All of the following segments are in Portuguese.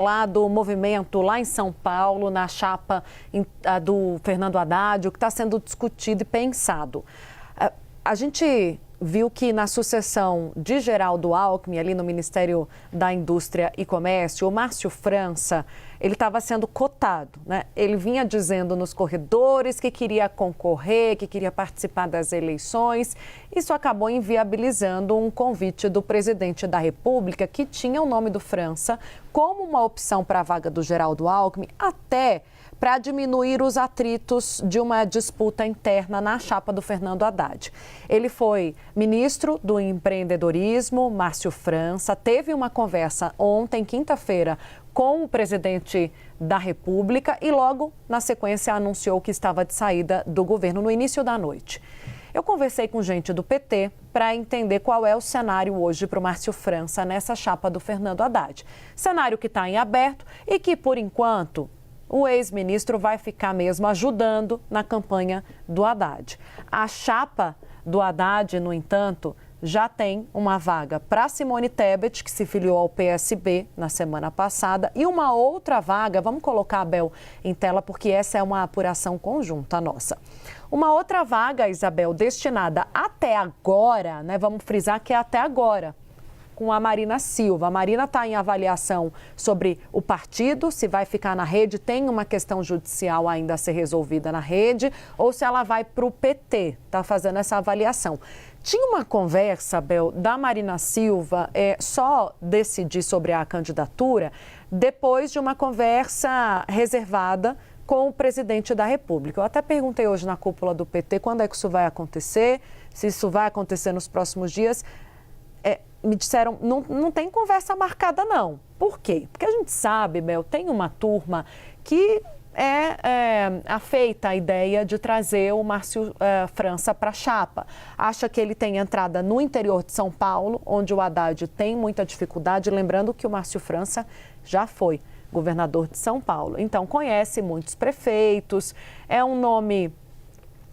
Lá do movimento lá em São Paulo, na chapa do Fernando Haddad, o que está sendo discutido e pensado. A gente viu que na sucessão de Geraldo Alckmin, ali no Ministério da Indústria e Comércio, o Márcio França, ele estava sendo cotado, né? Ele vinha dizendo nos corredores que queria concorrer, que queria participar das eleições. Isso acabou inviabilizando um convite do presidente da República, que tinha o nome do França como uma opção para a vaga do Geraldo Alckmin, até para diminuir os atritos de uma disputa interna na chapa do Fernando Haddad. Ele foi ministro do empreendedorismo, Márcio França, teve uma conversa ontem, quinta-feira, com o presidente da República e logo, na sequência, anunciou que estava de saída do governo no início da noite. Eu conversei com gente do PT para entender qual é o cenário hoje para o Márcio França nessa chapa do Fernando Haddad. Cenário que está em aberto e que, por enquanto, o ex-ministro vai ficar mesmo ajudando na campanha do Haddad. A chapa do Haddad, no entanto, já tem uma vaga para Simone Tebet, que se filiou ao PSB na semana passada, e uma outra vaga, vamos colocar a Bel em tela, porque essa é uma apuração conjunta nossa. Uma outra vaga, Isabel, destinada até agora, né? Vamos frisar que é até agora, com a Marina Silva. A Marina está em avaliação sobre o partido, se vai ficar na rede, tem uma questão judicial ainda a ser resolvida na rede, ou se ela vai para o PT, está fazendo essa avaliação. Tinha uma conversa, Bel, da Marina Silva, só decidir sobre a candidatura depois de uma conversa reservada com o presidente da República. Eu até perguntei hoje na cúpula do PT quando é que isso vai acontecer, se isso vai acontecer nos próximos dias. Me disseram, não tem conversa marcada, não. Por quê? Porque a gente sabe, Bel, tem uma turma que afeita a ideia de trazer o Márcio França para a chapa. Acha que ele tem entrada no interior de São Paulo, onde o Haddad tem muita dificuldade. Lembrando que o Márcio França já foi governador de São Paulo. Então, conhece muitos prefeitos, é um nome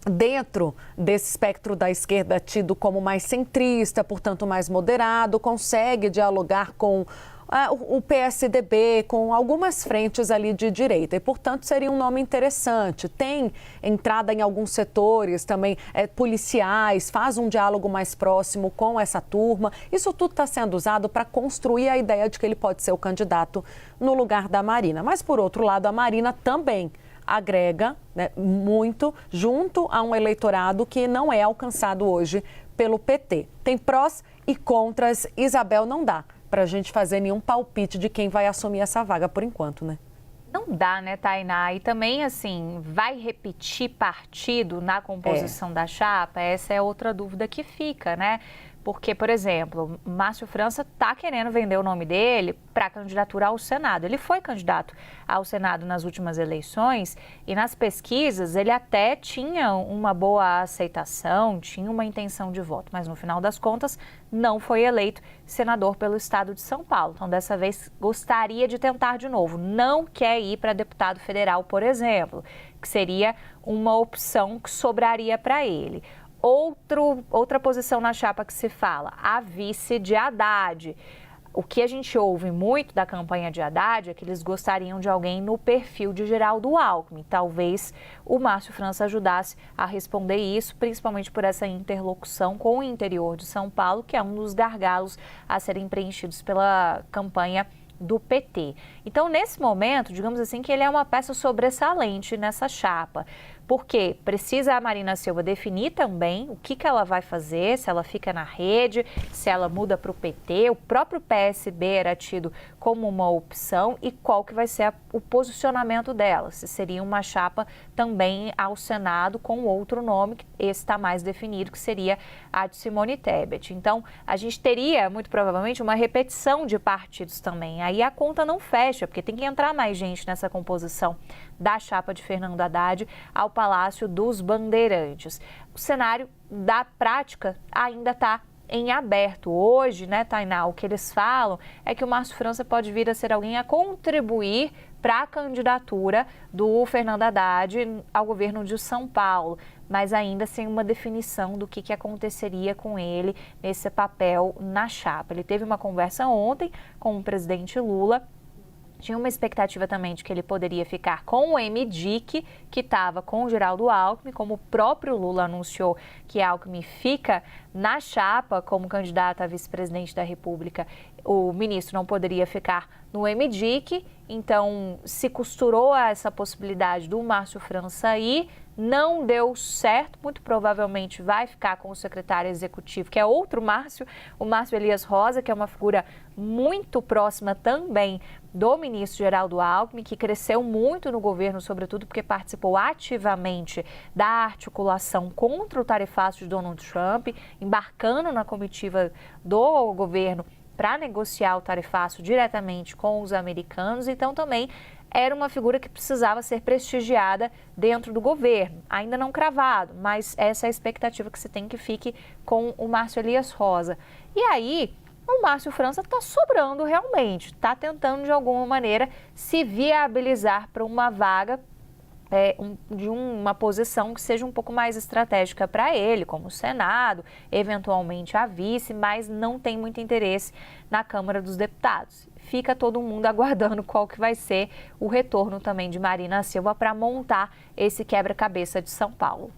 dentro desse espectro da esquerda tido como mais centrista, portanto mais moderado, consegue dialogar com o PSDB, com algumas frentes ali de direita e, portanto, seria um nome interessante. Tem entrada em alguns setores também policiais, faz um diálogo mais próximo com essa turma. Isso tudo está sendo usado para construir a ideia de que ele pode ser o candidato no lugar da Marina. Mas, por outro lado, a Marina também agrega, né, muito junto a um eleitorado que não é alcançado hoje pelo PT. Tem prós e contras. Isabel, não dá para a gente fazer nenhum palpite de quem vai assumir essa vaga por enquanto, né? Não dá, né, Tainá? E também, assim, vai repetir partido na composição da chapa? Essa é outra dúvida que fica, né? Porque, por exemplo, Márcio França está querendo vender o nome dele para a candidatura ao Senado. Ele foi candidato ao Senado nas últimas eleições e nas pesquisas ele até tinha uma boa aceitação, tinha uma intenção de voto, mas no final das contas não foi eleito senador pelo estado de São Paulo. Então, dessa vez, gostaria de tentar de novo. Não quer ir para deputado federal, por exemplo, que seria uma opção que sobraria para ele. Outra posição na chapa que se fala, a vice de Haddad. O que a gente ouve muito da campanha de Haddad é que eles gostariam de alguém no perfil de Geraldo Alckmin. Talvez o Márcio França ajudasse a responder isso, principalmente por essa interlocução com o interior de São Paulo, que é um dos gargalos a serem preenchidos pela campanha do PT. Então, nesse momento, digamos assim, que ele é uma peça sobressalente nessa chapa. Porque precisa a Marina Silva definir também o que ela vai fazer, se ela fica na rede, se ela muda para o PT, o próprio PSB era tido como uma opção e qual que vai ser o posicionamento dela, se seria uma chapa também ao Senado com outro nome, que esse está mais definido, que seria a de Simone Tebet. Então, a gente teria, muito provavelmente, uma repetição de partidos também. Aí a conta não fecha, porque tem que entrar mais gente nessa composição da chapa de Fernando Haddad ao Palácio dos Bandeirantes. O cenário da prática ainda está em aberto. Hoje, né, Tainá, o que eles falam é que o Márcio França pode vir a ser alguém a contribuir para a candidatura do Fernando Haddad ao governo de São Paulo, mas ainda sem uma definição do que aconteceria com ele nesse papel na chapa. Ele teve uma conversa ontem com o presidente Lula Tinha uma expectativa também de que ele poderia ficar com o MDIC, que estava com o Geraldo Alckmin, como o próprio Lula anunciou que Alckmin fica na chapa como candidato a vice-presidente da República. O ministro não poderia ficar no MDIC, então se costurou a essa possibilidade do Márcio França ir. Não deu certo, muito provavelmente vai ficar com o secretário executivo, que é outro Márcio, o Márcio Elias Rosa, que é uma figura muito próxima também do ministro Geraldo Alckmin, que cresceu muito no governo, sobretudo porque participou ativamente da articulação contra o tarifaço de Donald Trump, embarcando na comitiva do governo para negociar o tarifaço diretamente com os americanos. Então também era uma figura que precisava ser prestigiada dentro do governo, ainda não cravado, mas essa é a expectativa que se tem que fique com o Márcio Elias Rosa. E aí, o Márcio França está sobrando realmente, está tentando de alguma maneira se viabilizar para uma vaga de uma posição que seja um pouco mais estratégica para ele, como o Senado, eventualmente a vice, mas não tem muito interesse na Câmara dos Deputados. Fica todo mundo aguardando qual que vai ser o retorno também de Marina Silva para montar esse quebra-cabeça de São Paulo.